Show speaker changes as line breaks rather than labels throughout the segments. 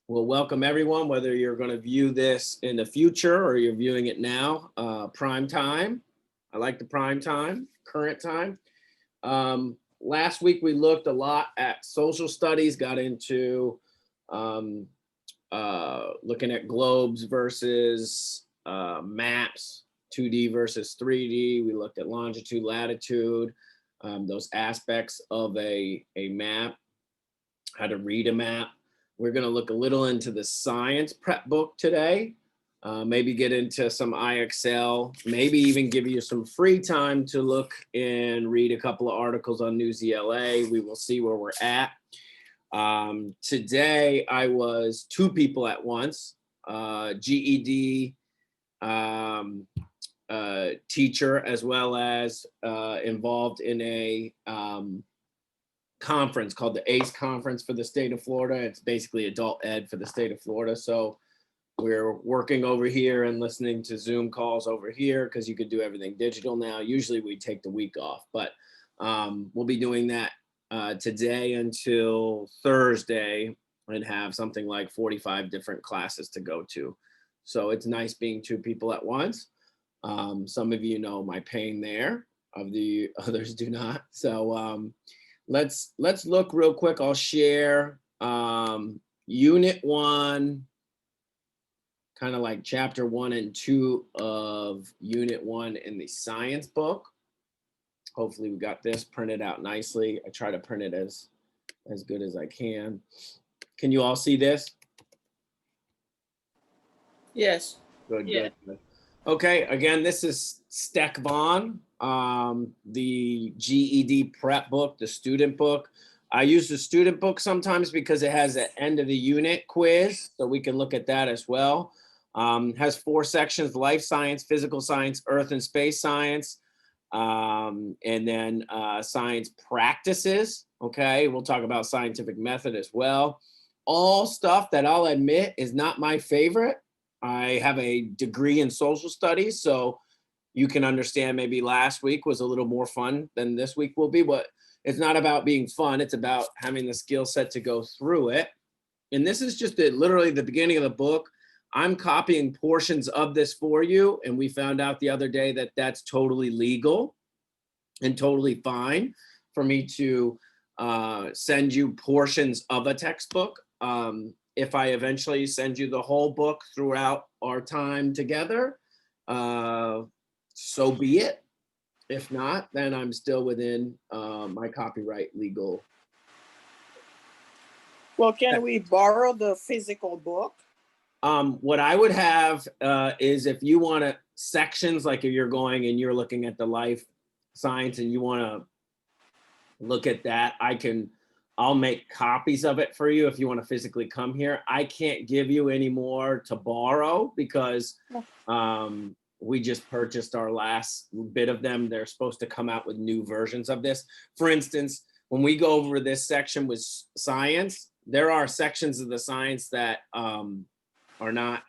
Well, welcome everyone, whether you're going to view this in the future or you're viewing it now, prime time. I like the prime time, current time. Last week we looked a lot at social studies, got into looking at globes versus maps, 2D versus 3D. We looked at longitude, latitude, those aspects of a map, how to read a map. We're going to look a little into the science prep book today, maybe get into some IXL, maybe even give you some free time to look and read a couple of articles on Newsela. We will see where we're at. Today, I was two people at once, GED teacher, as well as involved in a conference called the ACE conference for the state of Florida. It's basically adult ed for the state of Florida. So we're working over here and listening to Zoom calls over here because you could do everything digital now. Usually we take the week off, but we'll be doing that today until Thursday and have something like 45 different classes to go to. So it's nice being two people at once. Some of you know my pain there, of the others do not. So let's look real quick. I'll share unit 1, kind of like chapter 1 and 2 of unit 1 in the science book. Hopefully we got this printed out nicely. I try to print it as good as I can. Can you all see this?
Yes.
Good, yeah. Good. Okay, again, this is Steck Vaughn, the GED prep book, the student book. I use the student book sometimes because it has an end of the unit quiz, so we can look at that as well. Has 4 sections: life science, physical science, earth and space science, and then science practices. Okay, we'll talk about scientific method as well. All stuff that I'll admit is not my favorite. I have a degree in social studies, so you can understand maybe last week was a little more fun than this week will be, but it's not about being fun. It's about having the skill set to go through it. And this is just literally the beginning of the book. I'm copying portions of this for you, and we found out the other day that that's totally legal and totally fine for me to send you portions of a textbook. If I eventually send you the whole book throughout our time together, so be it. If not, then I'm still within my copyright legal.
Well, can we borrow the physical book?
What I would have is, if you want to sections, like if you're going and you're looking at the life science and you want to look at that, I'll make copies of it for you if you want to physically come here. I can't give you any more to borrow because we just purchased our last bit of them. They're supposed to come out with new versions of this. For instance, when we go over this section with science, there are sections of the science that are not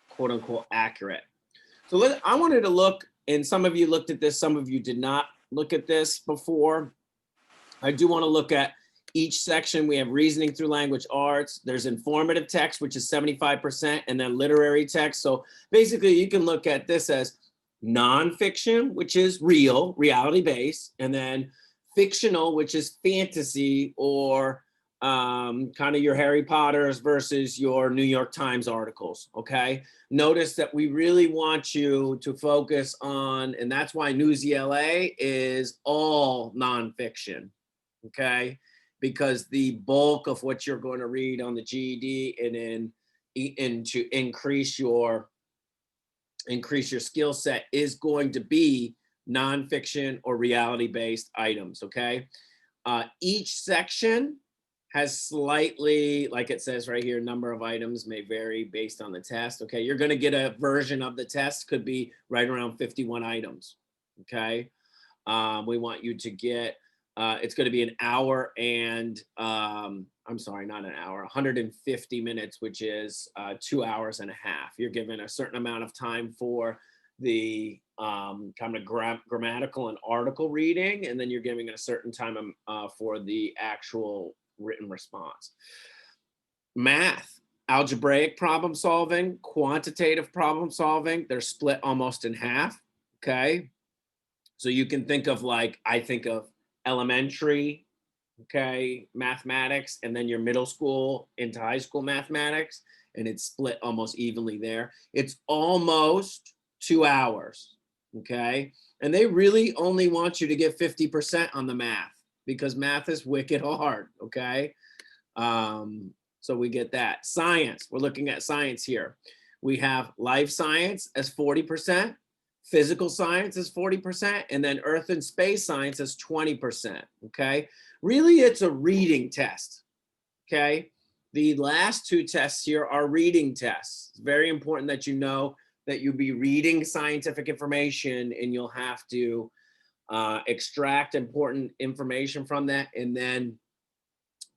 quote unquote accurate. So I wanted to look, and some of you looked at this, some of you did not look at this before. I do want to look at each section. We have reasoning through language arts. There's informative text, which is 75%, and then literary text. So basically you can look at this as nonfiction, which is real, reality-based, and then fictional, which is fantasy, or kind of your Harry Potters versus your New York Times articles, okay? Notice that we really want you to focus on, and that's why Newsela is all nonfiction, okay? Because the bulk of what you're going to read on the GED and to increase your skill set is going to be nonfiction or reality-based items, okay? Each section has slightly, like it says right here, number of items may vary based on the test, okay? You're going to get a version of the test, could be right around 51 items, okay? We want you to get, it's going to be an hour and, I'm sorry, not an hour, 150 minutes, which is 2 hours and a half. You're given a certain amount of time for the kind of grammatical and article reading, and then you're giving a certain time for the actual written response. Math. algebraic problem solving, quantitative problem solving. They're split almost in half, okay? So you can think of like, I think of elementary, okay, mathematics, and then your middle school into high school mathematics, and it's split almost evenly there. It's almost 2 hours, okay? And they really only want you to get 50% on the math because math is wicked hard, okay? So we get that. Science, we're looking at science here. We have life science as 40%, physical science is 40%, and then earth and space science is 20%, okay? Really, it's a reading test, okay? The last two tests here are reading tests. It's very important that you know that you'll be reading scientific information and you'll have to extract important information from that and then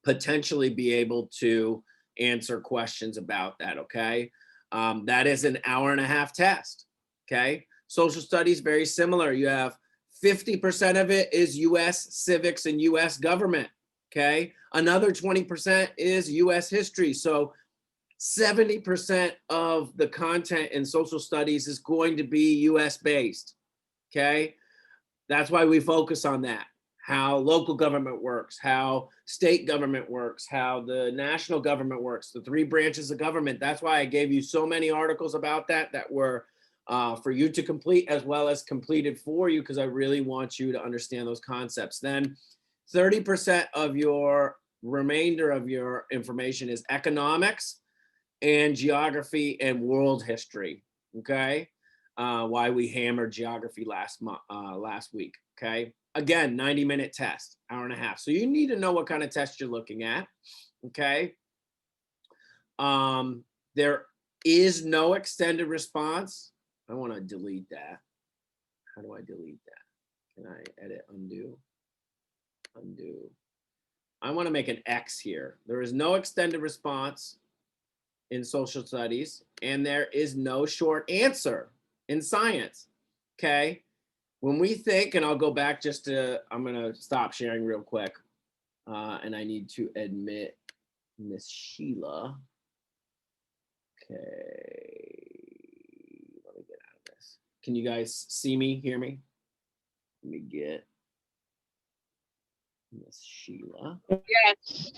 potentially be able to answer questions about that, okay? That is an 1.5-hour test, okay? Social studies, very similar. You have 50% of it is US civics and US government, okay? Another 20% is US history. So 70% of the content in social studies is going to be US based, okay? That's why we focus on that. How local government works, how state government works, how the national government works, the 3 branches of government. That's why I gave you so many articles about that that were for you to complete as well as completed for you because I really want you to understand those concepts. Then 30% of your remainder of your information is economics and geography and world history, okay? Why we hammered geography last week, okay? Again, 90-minute test, 1.5 hours. So you need to know what kind of test you're looking at, okay? There is no extended response. I want to delete that. How do I delete that? Can I edit, undo? Undo. I want to make an X here. There is no extended response in social studies, and there is no short answer in science, okay? When we think, and I'll go back just to, I'm gonna stop sharing real quick, and I need to admit Miss Sheila. Okay, let me get out of this. Can you guys see me, hear me? Let me get Miss Sheila.
Yes.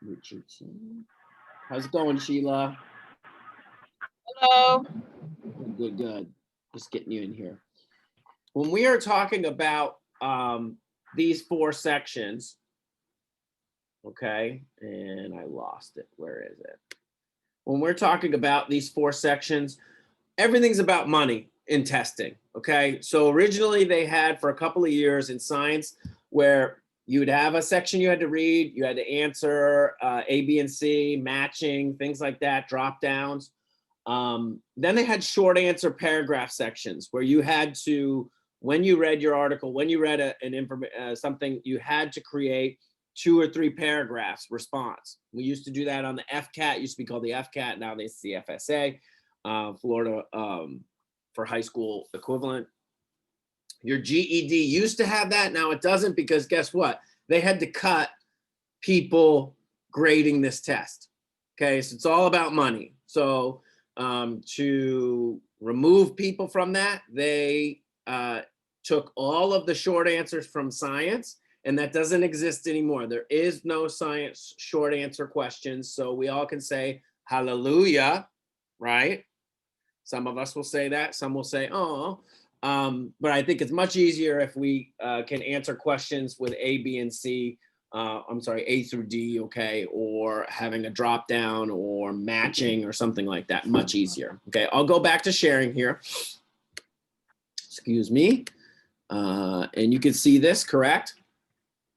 Richardson. How's it going, Sheila?
Hello.
Good, good. Just getting you in here. When we are talking about these 4 sections, okay, and I lost it. Where is it? When we're talking about these 4 sections, everything's about money in testing, okay? So originally they had for a couple of years in science where you'd have a section you had to read, you had to answer A, B, and C, matching, things like that, drop downs. Then they had short answer paragraph sections where you had to, when you read your article, when you read something, you had to create 2 or 3 paragraphs response. We used to do that on the FCAT, used to be called the FCAT, now it's the FSA, Florida for high school equivalent. Your GED used to have that, now it doesn't because guess what? They had to cut people grading this test. Okay, so it's all about money. So to remove people from that, they took all of the short answers from science, and that doesn't exist anymore. There is no science short answer questions, so we all can say hallelujah, right? Some of us will say that, some will say, oh, but I think it's much easier if we can answer questions with A, B, and C, I'm sorry, A through D, okay, or having a drop down or matching or something like that, much easier. Okay, I'll go back to sharing here. Excuse me. And you can see this, correct?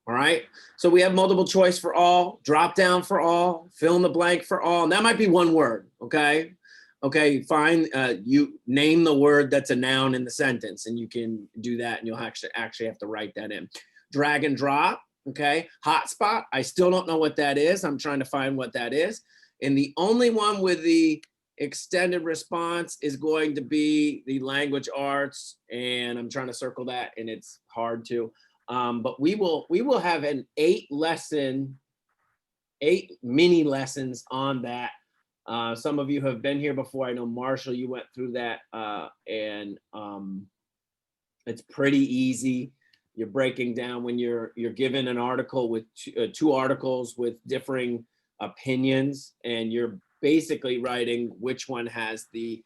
All right, so we have multiple choice for all, drop down for all, fill in the blank for all, and that might be one word, okay? Okay, fine, you name the word that's a noun in the sentence, and you can do that, and you'll actually have to write that in. Drag and drop, okay? Hotspot, I still don't know what that is. I'm trying to find what that is. And the only one with the extended response is going to be the language arts, and I'm trying to circle that, and it's hard to. But we will have an 8 mini lessons on that. Some of you have been here before. I know Marshall, you went through that, and it's pretty easy. You're breaking down when you're given an article with two articles with differing opinions, and you're basically writing which one has the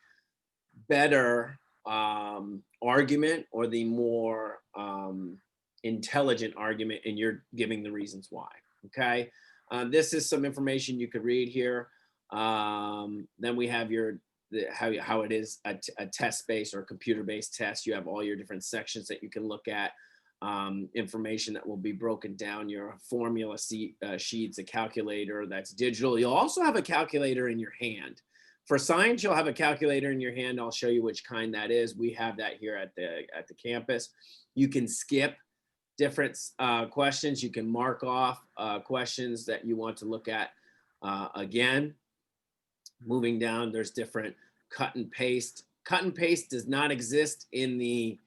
better argument or the more intelligent argument, and you're giving the reasons why. Okay, this is some information you could read here. Then we have how it is a test-based or computer-based test. You have all your different sections that you can look at, information that will be broken down, your formula sheets, a calculator that's digital. You'll also have a calculator in your hand. For science, you'll have a calculator in your hand. I'll show you which kind that is. We have that here at the campus. You can skip different questions. You can mark off questions that you want to look at again. Moving down, there's different cut and paste. Cut and paste does not exist in the,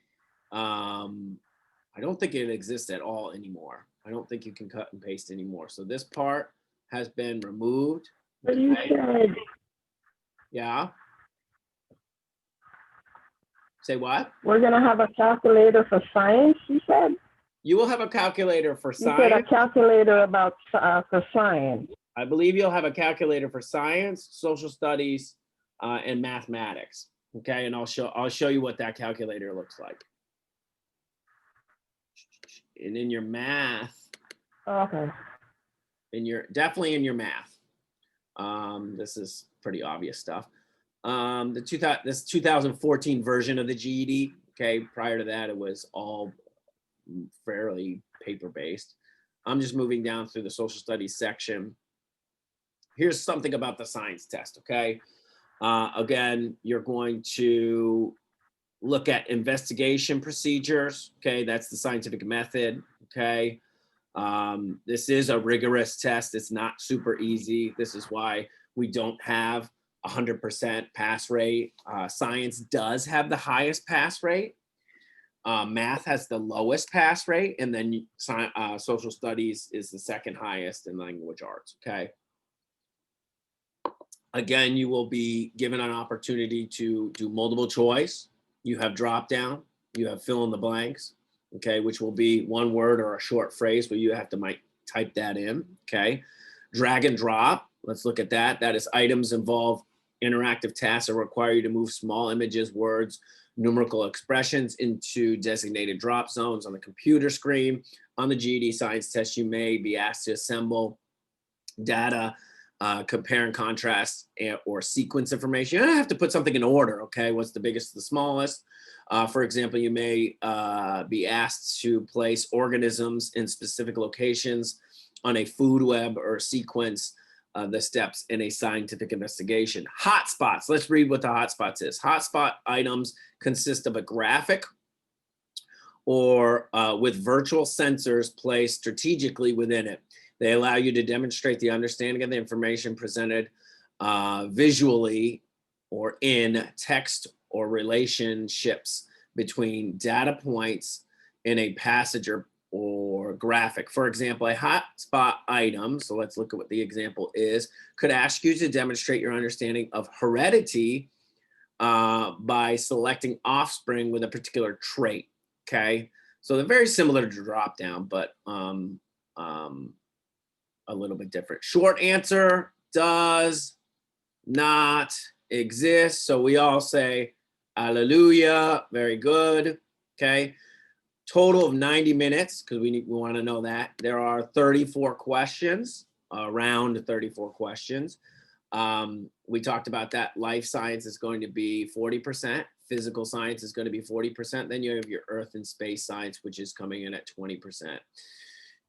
I don't think it exists at all anymore. I don't think you can cut and paste anymore. So this part has been removed.
But you said,
yeah. Say what?
We're going to have a calculator for science, you said?
You will have a calculator for science.
You said a calculator about for science.
I believe you'll have a calculator for science, social studies, and mathematics. Okay, and I'll show you what that calculator looks like. And in your math,
okay,
definitely in your math, this is pretty obvious stuff. This 2014 version of the GED. Okay, prior to that, it was all fairly paper-based. I'm just moving down through the social studies section. Here's something about the science test, okay? Again, you're going to look at investigation procedures, okay? That's the scientific method, okay? This is a rigorous test. It's not super easy. This is why we don't have 100% pass rate. Science does have the highest pass rate. Math has the lowest pass rate, and then social studies is the second highest in language arts, okay? Again, you will be given an opportunity to do multiple choice. You have drop down, you have fill in the blanks, okay, which will be one word or a short phrase where you have to type that in, okay? Drag and drop, let's look at that. That is items involve interactive tasks that require you to move small images, words, numerical expressions into designated drop zones on the computer screen. On the GED science test, you may be asked to assemble data, compare and contrast, or sequence information. You don't have to put something in order, okay? What's the biggest to the smallest? For example, you may be asked to place organisms in specific locations on a food web or sequence the steps in a scientific investigation. Hotspots, let's read what the hotspots is. Hotspot items consist of a graphic or with virtual sensors placed strategically within it. They allow you to demonstrate the understanding of the information presented visually or in text or relationships between data points in a passage or graphic. For example, a hotspot item, so let's look at what the example is, could ask you to demonstrate your understanding of heredity by selecting offspring with a particular trait, okay? So they're very similar to drop down, but a little bit different. Short answer, does not exist. So we all say, hallelujah, very good, okay? Total of 90 minutes, because we want to know that. There are 34 questions, around 34 questions. We talked about that. Life science is going to be 40%. Physical science is going to be 40%. Then you have your earth and space science, which is coming in at 20%.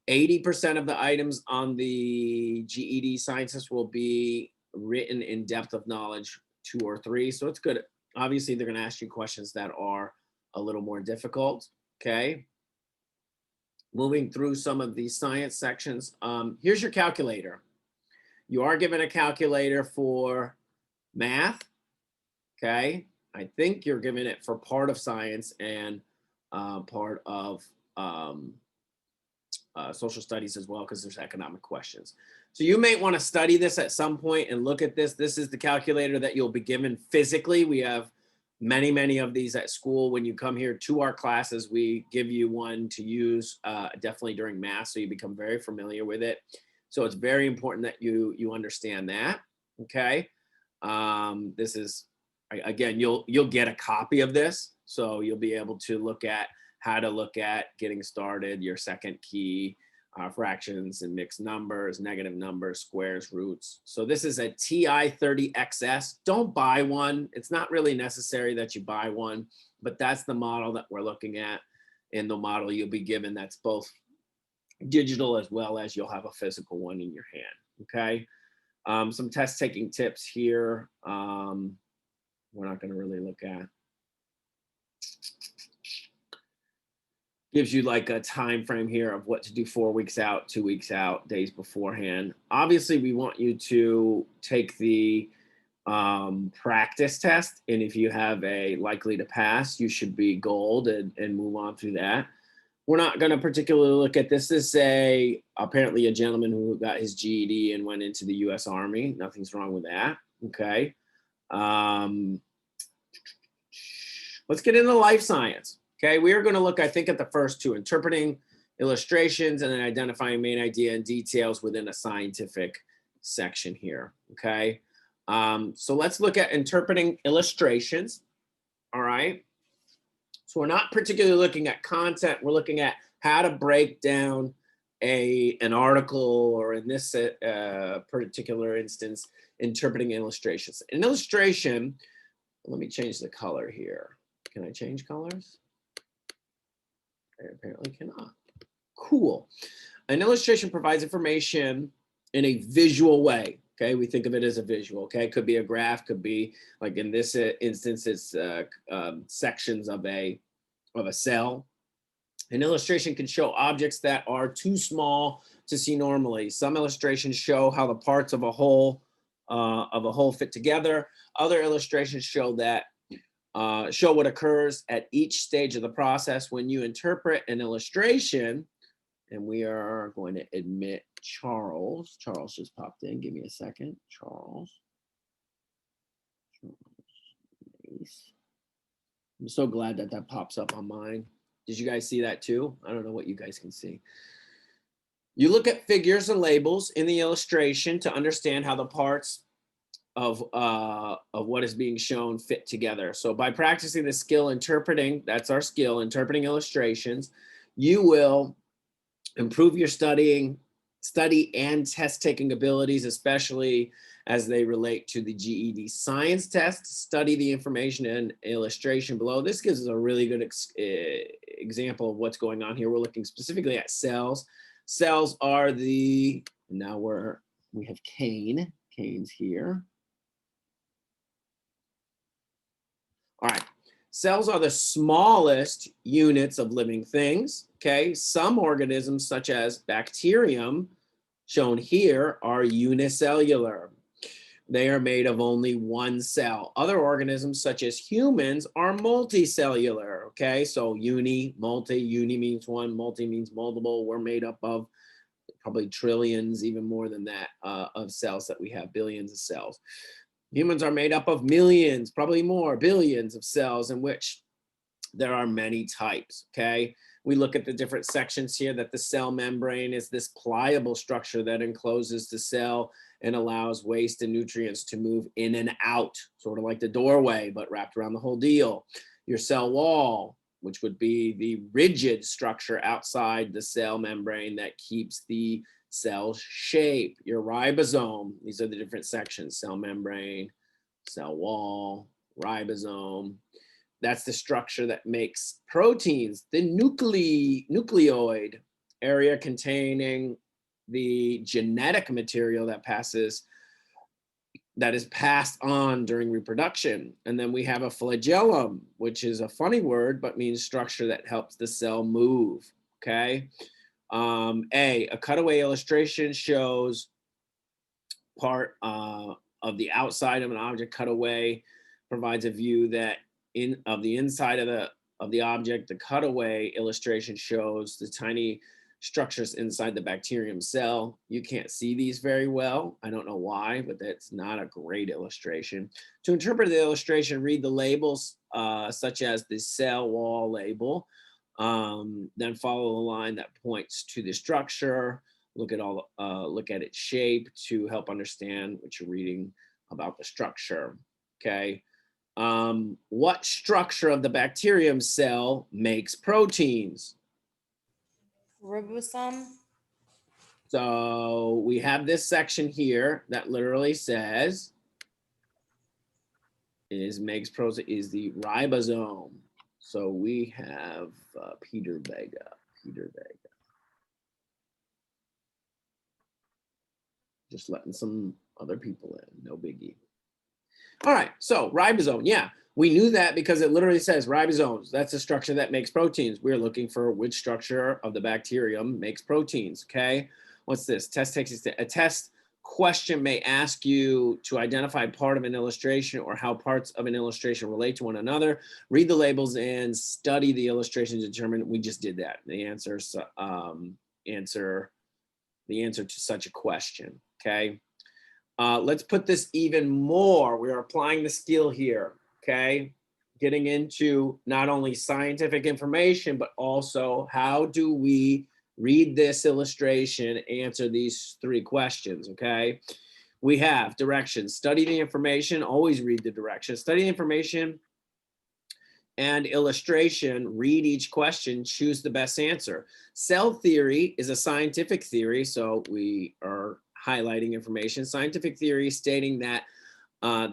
80% of the items on the GED sciences will be written in depth of knowledge 2 or 3. So it's good. Obviously, they're going to ask you questions that are a little more difficult. Okay. Moving through some of these science sections. Here's your calculator. You are given a calculator for math. Okay. I think you're given it for part of science and part of social studies as well, because there's economic questions. So you may want to study this at some point and look at this. This is the calculator that you'll be given physically. We have many of these at school. When you come here to our classes, we give you one to use definitely during math, so you become very familiar with it. So it's very important that you understand that. Okay. This is, again, you'll get a copy of this, so you'll be able to look at how to look at getting started, your second key, fractions and mixed numbers, negative numbers, squares, roots. So this is a TI-30XS. Don't buy one. It's not really necessary that you buy one, but that's the model that we're looking at. And the model you'll be given, that's both digital as well as you'll have a physical one in your hand. Okay. Some test taking tips here. We're not going to really look at. Gives you like a time frame here of what to do 4 weeks out, 2 weeks out, days beforehand. Obviously, we want you to take the practice test, and if you have a likely to pass, you should be gold and move on through that. We're not going to particularly look at this. This is apparently a gentleman who got his GED and went into the U.S. Army. Nothing's wrong with that. Okay. Let's get into life science. Okay, we are going to look, I think, at the first two, interpreting illustrations and then identifying main idea and details within a scientific section here. Okay, so let's look at interpreting illustrations. All right, so we're not particularly looking at content. We're looking at how to break down an article, or in this particular instance, interpreting illustrations. An illustration, let me change the color here. Can I change colors? I apparently cannot. Cool. An illustration provides information in a visual way. Okay, we think of it as a visual. Okay, it could be a graph, could be like in this instance, it's sections of a cell. An illustration can show objects that are too small to see normally. Some illustrations show how the parts of a whole fit together. Other illustrations show what occurs at each stage of the process. When you interpret an illustration, and we are going to admit Charles. Charles just popped in. Give me a second. Charles. Nice. I'm so glad that pops up on mine. Did you guys see that too? I don't know what you guys can see. You look at figures and labels in the illustration to understand how the parts of what is being shown fit together. So by practicing the skill interpreting, that's our skill, interpreting illustrations, you will improve your study and test taking abilities, especially as they relate to the GED science test. Study the information and illustration below. This gives us a really good example of what's going on here. We're looking specifically at cells. Cells are now we have cane. Cane's here. All right, cells are the smallest units of living things, okay? Some organisms, such as bacterium, shown here, are unicellular. They are made of only one cell. Other organisms, such as humans, are multicellular, okay? So uni means one, multi means multiple. We're made up of probably trillions, even more than that, of cells that we have, billions of cells. Humans are made up of millions, probably more, billions of cells, in which there are many types, okay? We look at the different sections here, that the cell membrane is this pliable structure that encloses the cell and allows waste and nutrients to move in and out, sort of like the doorway, but wrapped around the whole deal. Your cell wall, which would be the rigid structure outside the cell membrane that keeps the cell shape. Your ribosome, these are the different sections: cell membrane, cell wall, ribosome. That's the structure that makes proteins. The nucleoid area containing the genetic material that is passed on during reproduction. And then we have a flagellum, which is a funny word, but means structure that helps the cell move, okay? A cutaway illustration shows part of the outside of an object. Cutaway provides a view of the inside of the object. The cutaway illustration shows the tiny structures inside the bacterium cell. You can't see these very well. I don't know why, but that's not a great illustration. To interpret the illustration, read the labels such as the cell wall label, then follow the line that points to the structure. Look at its shape to help understand what you're reading about the structure. Okay. What structure of the bacterium cell makes proteins?
Ribosome.
So we have this section here that literally says makes protein is the ribosome. So we have Peter Vega. Just letting some other people in, no biggie. All right, so ribosome, yeah, we knew that because it literally says ribosomes. That's a structure that makes proteins. We're looking for which structure of the bacterium makes proteins, okay? What's this? Test takes a test question may ask you to identify part of an illustration or how parts of an illustration relate to one another. Read the labels and study the illustration to determine. We just did that. The answer to such a question, okay? Let's put this even more. We are applying the skill here, okay? Getting into not only scientific information, but also how do we read this illustration, answer these three questions, okay? We have directions, study the information, always read the directions, study the information and illustration, read each question, choose the best answer. Cell theory is a scientific theory, so we are highlighting information. Scientific theory stating that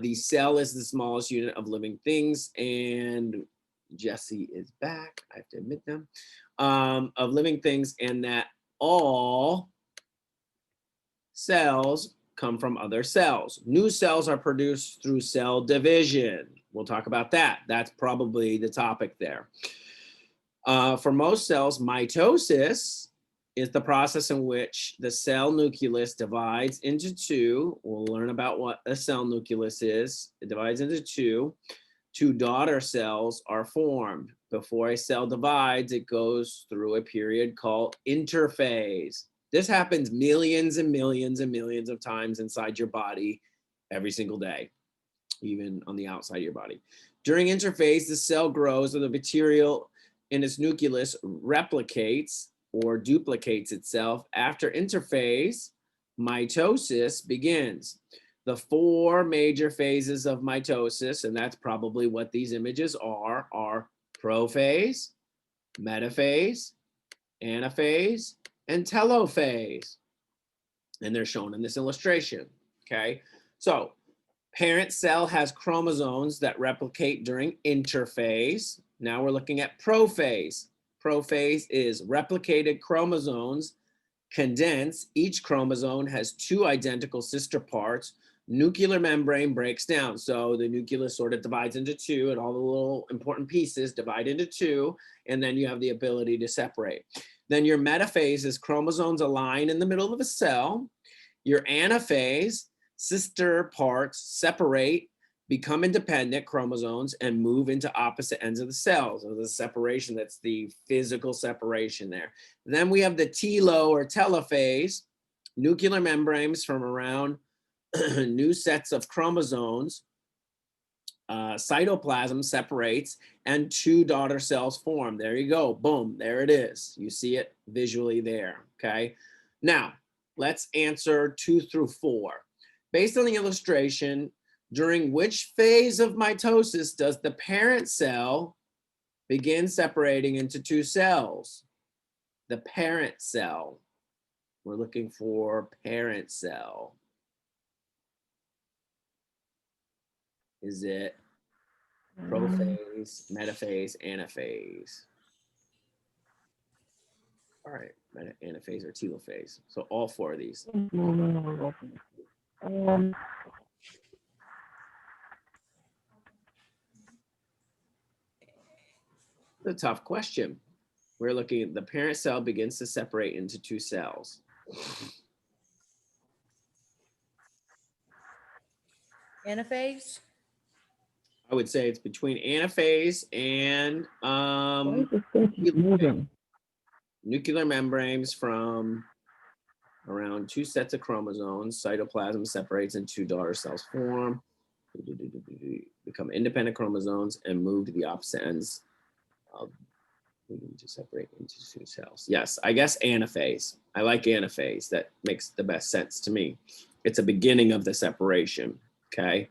the cell is the smallest unit of living things, and Jesse is back, I have to admit them, of living things, and that all cells come from other cells. New cells are produced through cell division. We'll talk about that. That's probably the topic there. For most cells, mitosis is the process in which the cell nucleus divides into two. We'll learn about what a cell nucleus is. It divides into two. Two daughter cells are formed. Before a cell divides, it goes through a period called interphase. This happens millions and millions and millions of times inside your body every single day, even on the outside of your body. During interphase, the cell grows and the material in its nucleus replicates or duplicates itself. After interphase, mitosis begins. The four major phases of mitosis, and that's probably what these images are prophase, metaphase, anaphase, and telophase. And they're shown in this illustration, okay? So parent cell has chromosomes that replicate during interphase. Now we're looking at prophase. Prophase is replicated chromosomes condense. Each chromosome has two identical sister parts. Nuclear membrane breaks down. So the nucleus sort of divides into two, and all the little important pieces divide into two, and then you have the ability to separate. Then your metaphase is chromosomes align in the middle of a cell. Your anaphase, sister parts separate, become independent chromosomes, and move into opposite ends of the cell. So the separation, that's the physical separation there. Then we have the telo or telophase, nuclear membranes from around new sets of chromosomes, cytoplasm separates, and two daughter cells form. There you go, boom, there it is. You see it visually there, okay? Now, let's answer 2 through 4. Based on the illustration, during which phase of mitosis does the parent cell begin separating into two cells? The parent cell. We're looking for parent cell. Is it prophase, metaphase, anaphase? All right, anaphase or telophase. So all 4 of these. A tough question. We're looking at the parent cell begins to separate into two cells.
Anaphase.
I would say it's between anaphase and
Why is this thing keep moving?
nuclear membranes from around 2 sets of chromosomes. Cytoplasm separates and 2 daughter cells form, become independent chromosomes, and move to the opposite ends of to separate into 2 cells. Yes, I guess anaphase. I like anaphase. That makes the best sense to me. It's a beginning of the separation. Okay.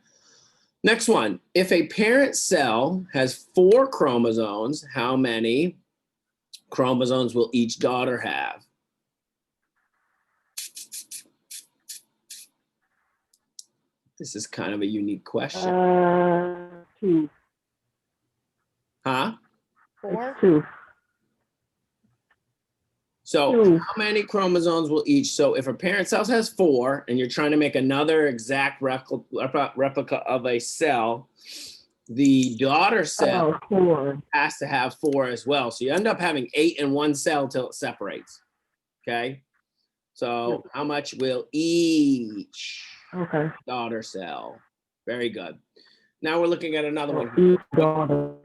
Next one. If a parent cell has 4 chromosomes, how many chromosomes will each daughter have? This is kind of a unique question.
2.
Huh?
4.
2.
So
2.
how many chromosomes will each? So if a parent cell has 4 and you're trying to make another exact replica of a cell, the daughter cell
4.
has to have 4 as well. So you end up having 8 in one cell till it separates. Okay. So how much will each daughter cell? Very good. Now we're looking at another one.
Each daughter.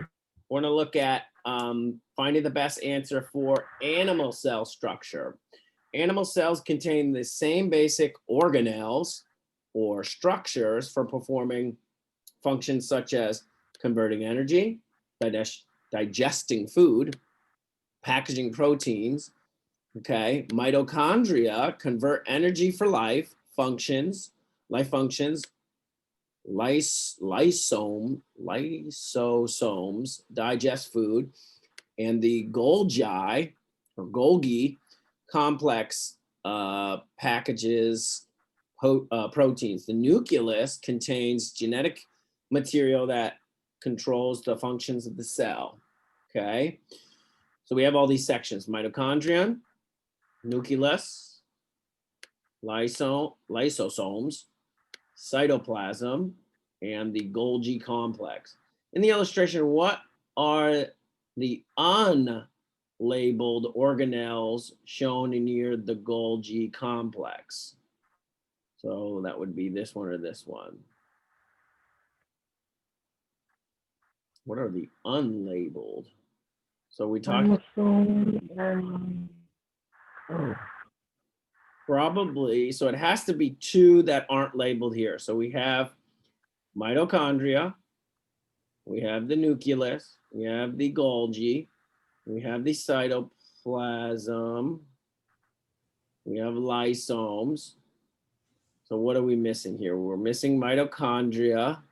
We're going to look at finding the best answer for animal cell structure. Animal cells contain the same basic organelles or structures for performing functions such as converting energy, digesting food, packaging proteins. Okay, mitochondria convert energy for life functions, lysosomes digest food, and the Golgi or Golgi complex packages proteins. The nucleus contains genetic material that controls the functions of the cell. Okay, so we have all these sections: mitochondria, nucleus, lysosomes, cytoplasm, and the Golgi complex. In the illustration, what are the unlabeled organelles shown near the Golgi complex? So that would be this one or this one. What are the unlabeled? So we talked probably, so it has to be 2 that aren't labeled here. So we have mitochondria, we have the nucleus, we have the Golgi, we have the cytoplasm, we have lysomes. So what are we missing here? We're missing mitochondria.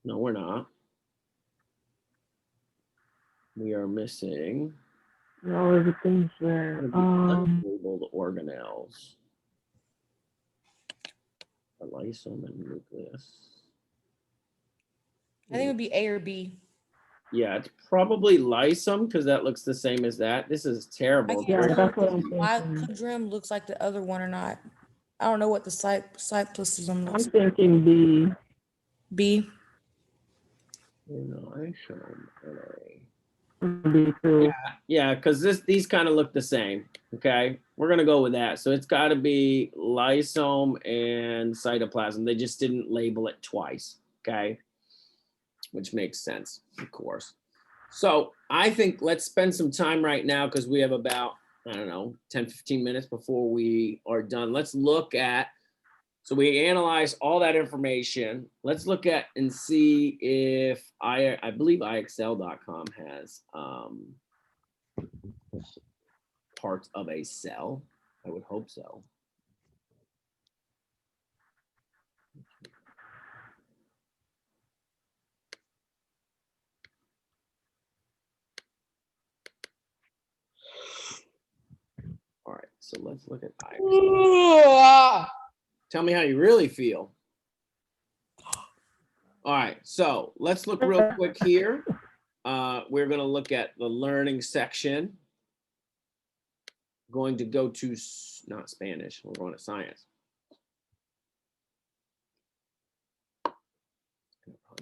No, we're not. We are missing
everything's there.
unlabeled organelles. A lysome and nucleus.
I think it would be A or B.
Yeah, it's probably lysome because that looks the same as that. This is terrible.
I can't
that's
tell
what
if
I'm
the mitochondrium looks like the other one or not. I don't know what the cytoplasm
I'm
looks like.
thinking B.
B.
B too.
Yeah, because these kind of look the same. Okay, we're gonna go with that. So it's got to be lysome and cytoplasm. They just didn't label it twice. Okay, which makes sense, of course. So I think let's spend some time right now because we have about, I don't know, 10, 15 minutes before we are done. Let's look at, so we analyze all that information. Let's look at and see if I believe IXL.com has parts of a cell. I would hope so. All right, so let's look at IXL. Tell me how you really feel. All right, so let's look real quick here. We're going to look at the learning section. Going to go to, not Spanish, we're going to science. I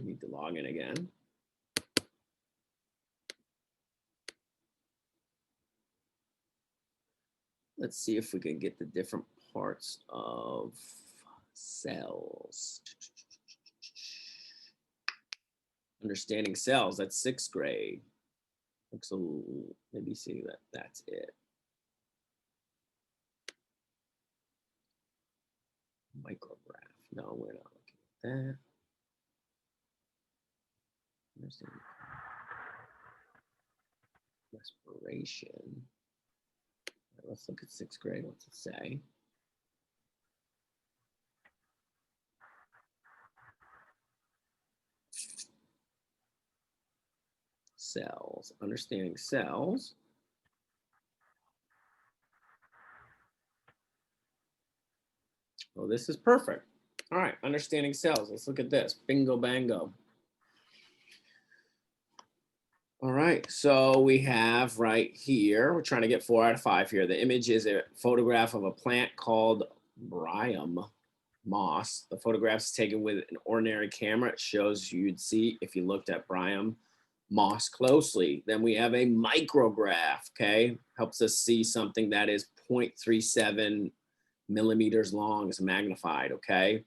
need to log in again. Let's see if we can get the different parts of cells. Understanding cells, that's 6th grade. Looks a little, maybe see that that's it. micrograph. No, we're not looking at that. Understanding respiration. All right, let's look at 6th grade. What's it say? Cells. Understanding cells. Oh, this is perfect. All right, understanding cells. Let's look at this. Bingo, bango. All right, so we have right here, we're trying to get 4 out of 5 here. The image is a photograph of a plant called bryum moss. The photograph is taken with an ordinary camera. It shows you'd see if you looked at bryum moss closely. Then we have a micrograph, okay? Helps us see something that is 0.37 millimeters long, is magnified, okay?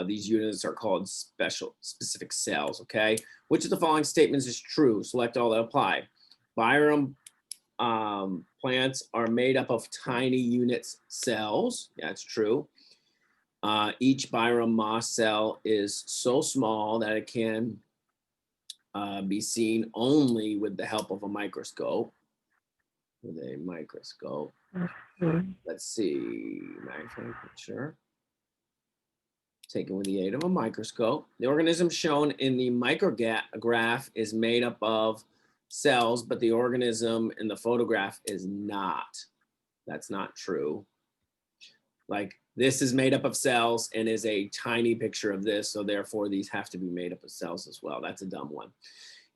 These units are called specific cells, okay? Which of the following statements is true? Select all that apply. Bryum plants are made up of tiny units cells. Yeah, it's true. Each bryum moss cell is so small that it can be seen only with the help of a microscope. With a microscope. Let's see, magnifying picture. Taken with the aid of a microscope. The organism shown in the micrograph is made up of cells, but the organism in the photograph is not. That's not true. Like this is made up of cells and is a tiny picture of this, so therefore these have to be made up of cells as well. That's a dumb one.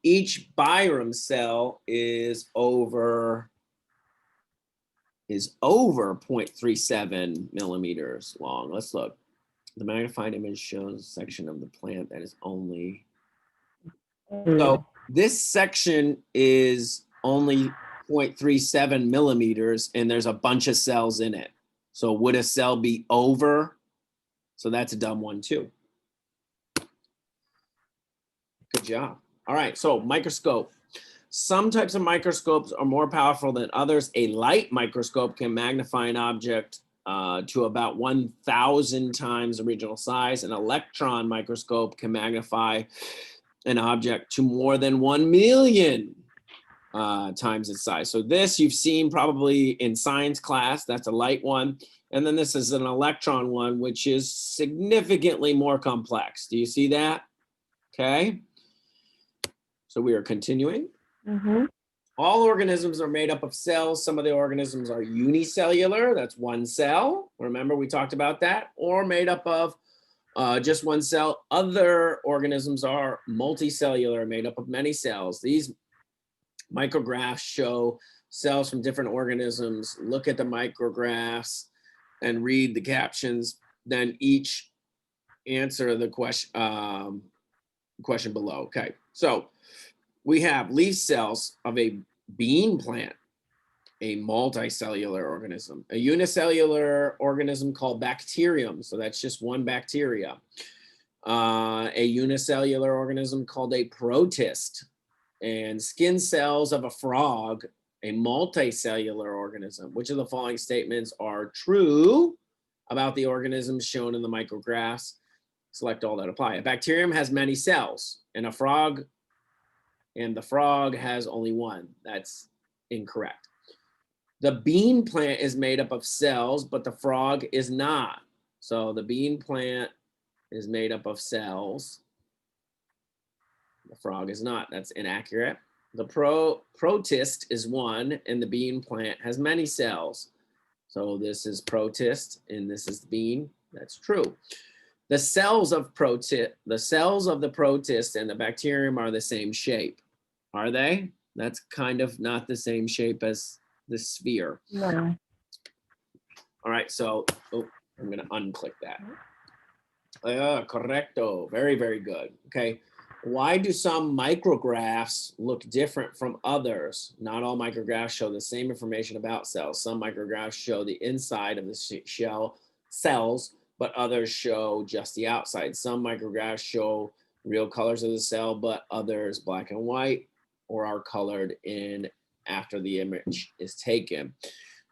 Each bryum cell is over 0.37 millimeters long. Let's look. The magnified image shows a section of the plant that is only. So this section is only 0.37 millimeters and there's a bunch of cells in it. So would a cell be over? So that's a dumb one too. Good job. All right, so microscope. Some types of microscopes are more powerful than others. A light microscope can magnify an object to about 1,000 times the original size. An electron microscope can magnify an object to more than 1 million times its size. So this you've seen probably in science class. That's a light one. And then this is an electron one, which is significantly more complex. Do you see that? Okay. So we are continuing. All organisms are made up of cells. Some of the organisms are unicellular. That's one cell. Remember, we talked about that. Or made up of just one cell. Other organisms are multicellular, made up of many cells. These micrographs show cells from different organisms. Look at the micrographs and read the captions. Then each answer the question below. Okay, so we have leaf cells of a bean plant, a multicellular organism, a unicellular organism called bacterium. So that's just one bacteria. A unicellular organism called a protist, and skin cells of a frog, a multicellular organism. Which of the following statements are true about the organisms shown in the micrographs? Select all that apply. A bacterium has many cells, and the frog has only one. That's incorrect. The bean plant is made up of cells, but the frog is not. So the bean plant is made up of cells. The frog is not. That's inaccurate. The protist is one, and the bean plant has many cells. So this is protist, and this is the bean. That's true. The cells of the protist and the bacterium are the same shape. Are they? That's kind of not the same shape as the sphere.
No.
All right, so I'm gonna unclick that. Correcto, very, very good. Okay, why do some micrographs look different from others? Not all micrographs show the same information about cells. Some micrographs show the inside of the shell cells, but others show just the outside. Some micrographs show real colors of the cell, but others black and white, or are colored in after the image is taken.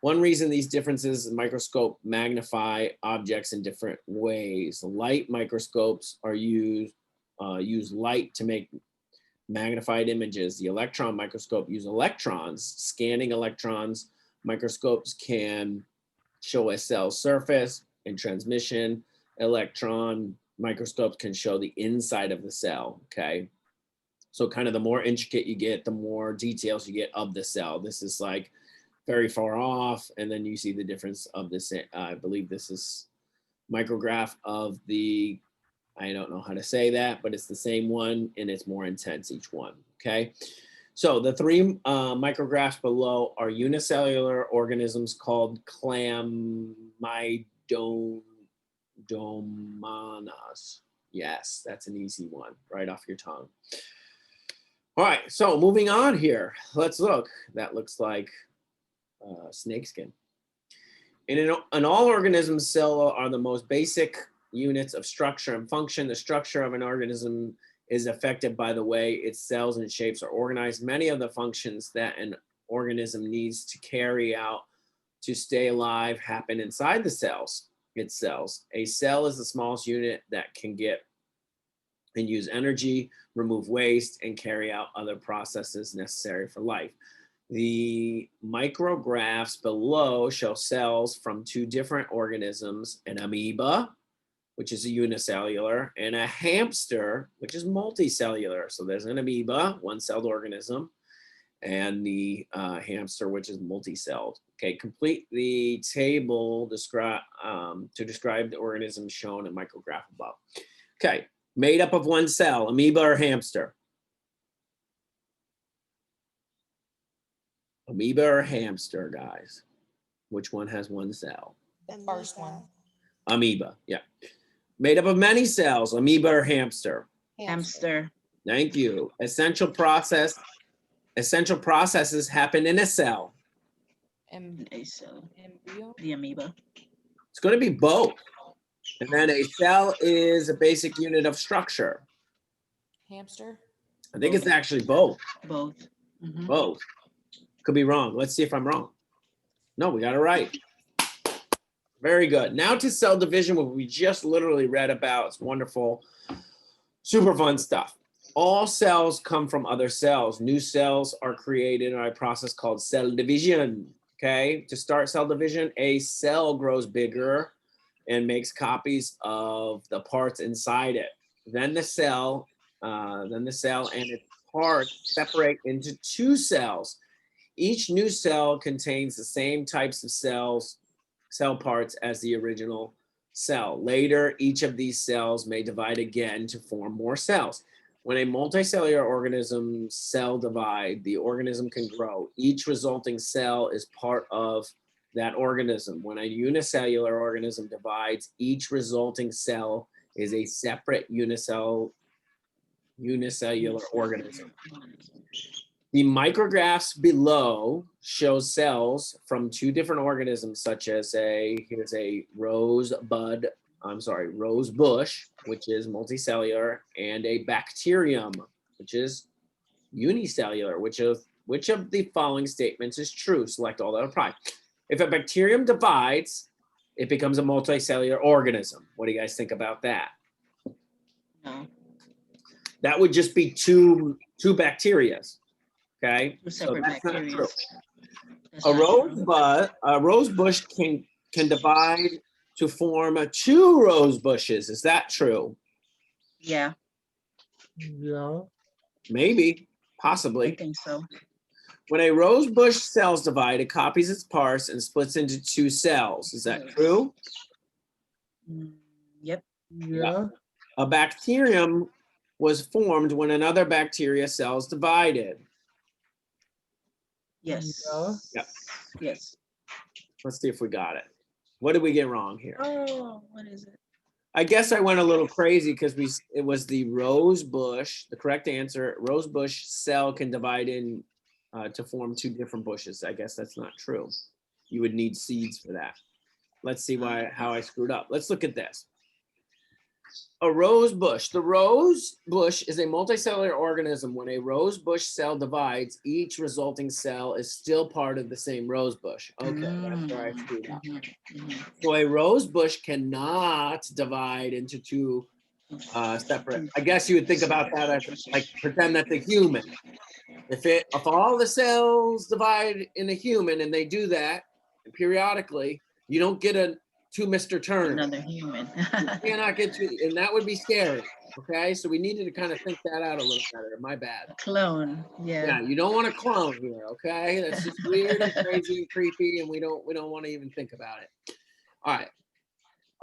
One reason these differences in microscope magnify objects in different ways. Light microscopes are use light to make magnified images. The electron microscope use electrons. Scanning electrons microscopes can show a cell surface. In transmission, electron microscopes can show the inside of the cell, okay? So kind of the more intricate you get, the more details you get of the cell. This is like very far off, and then you see the difference of this. I believe this is micrograph of the, I don't know how to say that, but it's the same one, and it's more intense each one, okay? So the three micrographs below are unicellular organisms called chlamydomonas. Yes, that's an easy one, right off your tongue. All right, so moving on here, let's look. That looks like snakeskin. In all organisms, cells are the most basic units of structure and function. The structure of an organism is affected by the way its cells and shapes are organized. Many of the functions that an organism needs to carry out to stay alive happen inside the cells, its cells. A cell is the smallest unit that can get and use energy, remove waste, and carry out other processes necessary for life. The micrographs below show cells from two different organisms, an amoeba, which is a unicellular, and a hamster, which is multicellular. So there's an amoeba, one-celled organism, and the hamster, which is multi-celled. Okay, complete the table to describe the organisms shown in micrograph above. Okay, made up of one cell, amoeba or hamster? Amoeba or hamster, guys? Which one has one cell?
The first one.
Amoeba, yeah. Made up of many cells, amoeba or hamster?
Hamster.
Thank you. Essential processes happen in a cell.
A cell.
Embryo.
The amoeba.
It's going to be both. And then a cell is a basic unit of structure.
Hamster.
I think it's actually both.
Both. Mhm.
Both. Could be wrong. Let's see if I'm wrong. No, we got it right. Very good. Now to cell division, what we just literally read about. It's wonderful. Super fun stuff. All cells come from other cells. New cells are created by a process called cell division. Okay. To start cell division, a cell grows bigger and makes copies of the parts inside it. Then the cell and its parts separate into two cells. Each new cell contains the same types of cell parts as the original cell. Later, each of these cells may divide again to form more cells. When a multicellular organism cell divide, the organism can grow. Each resulting cell is part of that organism. When a unicellular organism divides, each resulting cell is a separate unicellular organism. The micrographs below show cells from two different organisms, such as here's a rose bush, which is multicellular, and a bacterium, which is unicellular. Which of the following statements is true? Select all that apply. If a bacterium divides, it becomes a multicellular organism. What do you guys think about that?
No.
That would just be two bacterias. Okay,
Two
so
separate
that's not
bacteria.
true.
That's
A
not true.
rose bush can divide to form two rose bushes. Is that true?
Yeah,
Yeah.
Maybe,
I
possibly.
think so.
When a rose bush cells divide, it copies its parts and splits into two cells. Is that true?
Yep.
Yeah.
A bacterium was formed when another bacteria cells divided.
Yes.
Yeah.
Yep.
Yes.
Let's see if we got it. What did we get wrong here?
Oh, what is it?
I guess I went a little crazy because it was the rose bush. The correct answer, rose bush cell can divide in to form two different bushes. I guess that's not true. You would need seeds for that. Let's see how I screwed up. Let's look at this. A rose bush. The rose bush is a multicellular organism. When a rose bush cell divides, each resulting cell is still part of the same rose bush. Okay, that's where I screwed up. So a rose bush cannot divide into two separate. I guess you would think about that as like pretend that's a human. If all the cells divide in a human and they do that periodically, you don't get two Mr. Turner.
Another human.
You cannot get two, and that would be scary. Okay, so we needed to kind of think that out a little better. My bad.
Clone.
Yeah,
Yeah.
you don't want to clone here. Okay, that's just weird and crazy and creepy, and we don't want to even think about it. All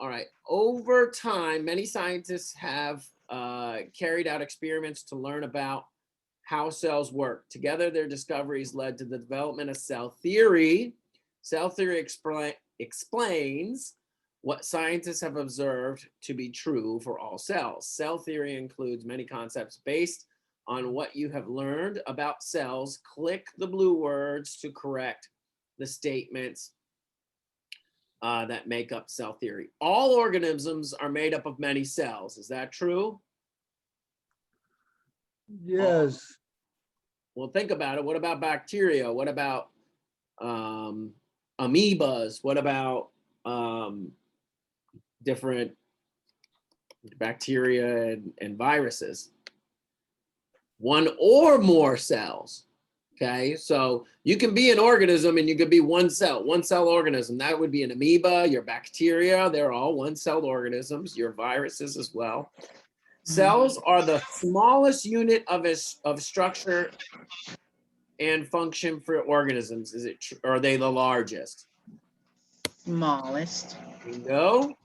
right. Over time, many scientists have carried out experiments to learn about how cells work. Together, their discoveries led to the development of cell theory. Cell theory explains what scientists have observed to be true for all cells. Cell theory includes many concepts based on what you have learned about cells. Click the blue words to correct the statements that make up cell theory. All organisms are made up of many cells. Is that true?
Yes.
Well, think about it. What about bacteria? What about amoebas? What about different bacteria and viruses? One or more cells. Okay, so you can be an organism and you could be one cell organism. That would be an amoeba, your bacteria, they're all one-celled organisms, your viruses as well. Cells are the smallest unit of structure and function for organisms. Are they the largest?
Smallest.
No.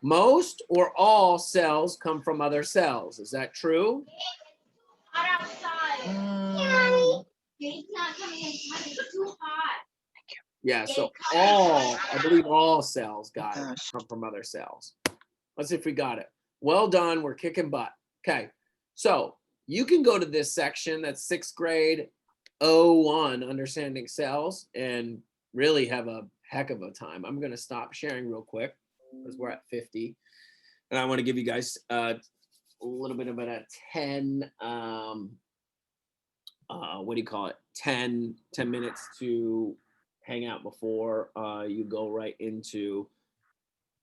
Most or all cells come from other cells. Is that true? Yeah, so I believe all cells got it, come from other cells. Let's see if we got it. Well done, we're kicking butt. Okay, so you can go to this section, that's 6th grade 01, Understanding Cells, and really have a heck of a time. I'm gonna stop sharing real quick because we're at 50. And I wanna give you guys a little bit of a 10, what do you call it? 10 minutes to hang out before you go right into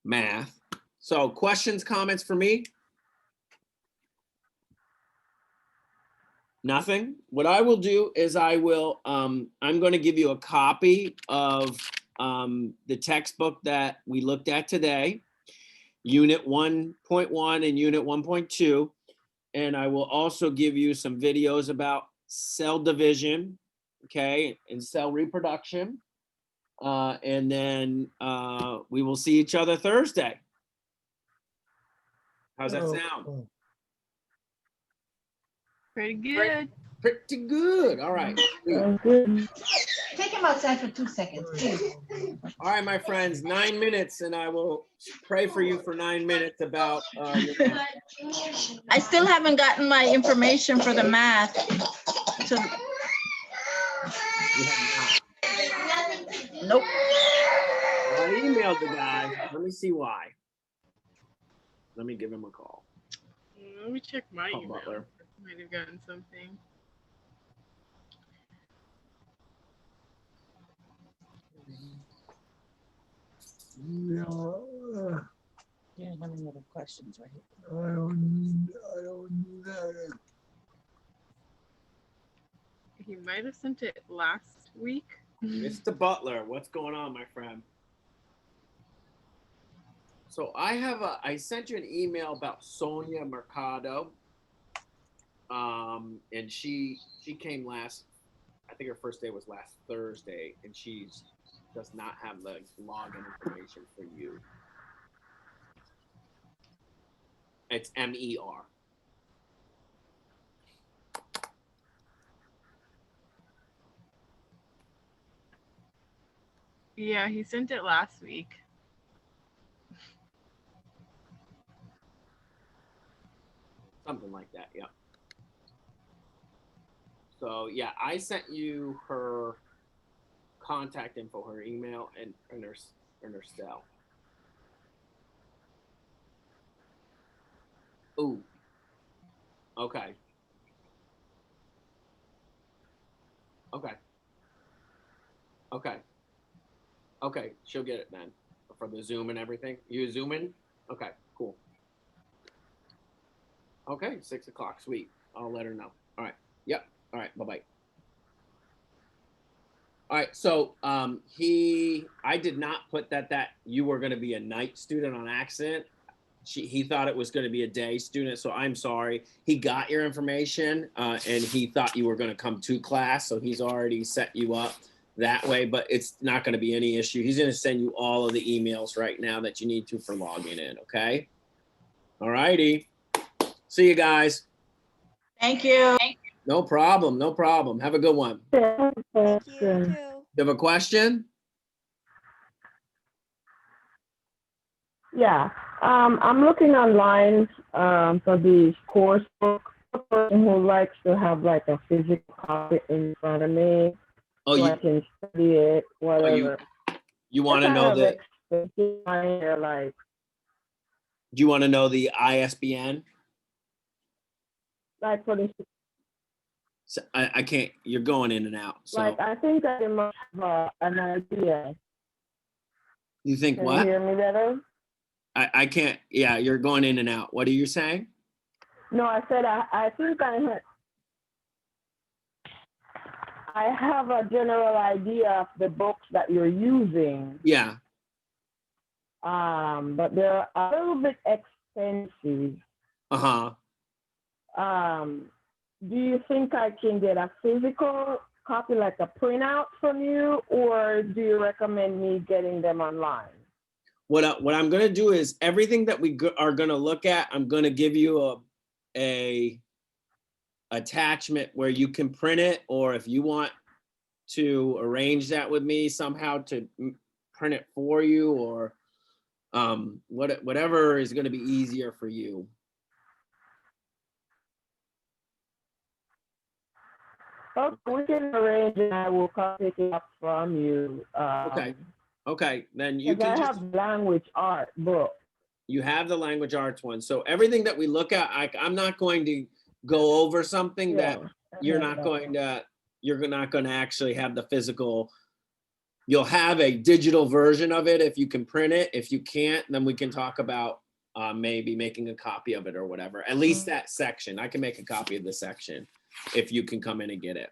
math. So questions, comments for me? Nothing. What I will do is I'm going to give you a copy of the textbook that we looked at today, Unit 1.1 and Unit 1.2. And I will also give you some videos about cell division, okay, and cell reproduction. And then we will see each other Thursday. How's that sound?
Pretty good.
Pretty good. All right.
Take him outside for 2 seconds, please.
All right, my friends, 9 minutes, and I will pray for you for 9 minutes about
I still haven't gotten my information for the math. So, nope.
I emailed the guy. Let me see why. Let me give him a call.
Let me check my
Call
email.
Butler.
Might have gotten something.
Yeah.
Yeah, how many other questions right here?
I don't know.
He might have sent it last week.
Mr. Butler, what's going on, my friend? So I sent you an email about Sonia Mercado. And she came I think her first day was last Thursday, and she does not have the login information for you. It's MER.
Yeah, he sent it last week.
Something like that, yeah. So yeah, I sent you her contact info, her email, and her cell. Ooh. Okay. Okay. Okay. Okay, she'll get it then for the Zoom and everything. You zooming? Okay, cool. Okay, 6 o'clock. Sweet. I'll let her know. All right. Yep. All right. Bye-bye. All right. So I did not put that you were going to be a night student on accident. He thought it was going to be a day student. So I'm sorry. He got your information and he thought you were going to come to class. So he's already set you up that way, but it's not going to be any issue. He's going to send you all of the emails right now that you need to for logging in. Okay. All righty. See you guys.
Thank you.
No problem. No problem. Have a good one.
Thank you, too.
You have a question?
Yeah, I'm looking online for the course book. A person who likes to have like a physical copy in front of me,
Oh,
so I can study it, whatever.
you want to know the,
like,
do you want to know the ISBN?
like for the
So I can't, you're going in and out. So
like, I think I must have an idea.
you think
Can
what?
you hear me better?
I can't, yeah, you're going in and out. What are you saying?
No, I said I think I have a general idea of the books that you're using.
Yeah.
But they're a little bit expensive.
Uh-huh.
Do you think I can get a physical copy, like a printout from you, or do you recommend me getting them online?
What I'm going to do is everything that we are going to look at, I'm going to give you a attachment where you can print it, or if you want to arrange that with me somehow to print it for you, or whatever is going to be easier for you.
Okay, we can arrange and I will come pick it up from you.
Okay, then you can
I
just,
have language art book.
you have the language arts one. So everything that we look at, I'm not going to go over something that you're not going to actually have the physical. You'll have a digital version of it if you can print it. If you can't, then we can talk about maybe making a copy of it or whatever. At least that section. I can make a copy of the section if you can come in and get it.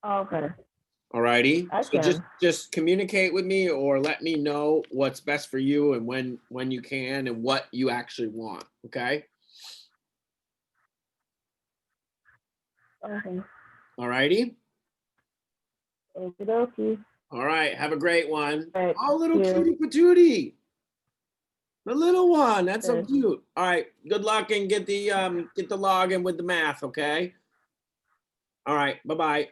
Okay.
All righty.
I
So
can.
just communicate with me or let me know what's best for you and when you can and what you actually want. Okay.
Okay.
All righty.
Okey-dokey.
All right. Have a great one.
Right,
Oh, little
thank you.
cutie patootie. The little one. That's so
Okay.
cute. All right. Good luck and get the login with the math. Okay. All right. Bye-bye.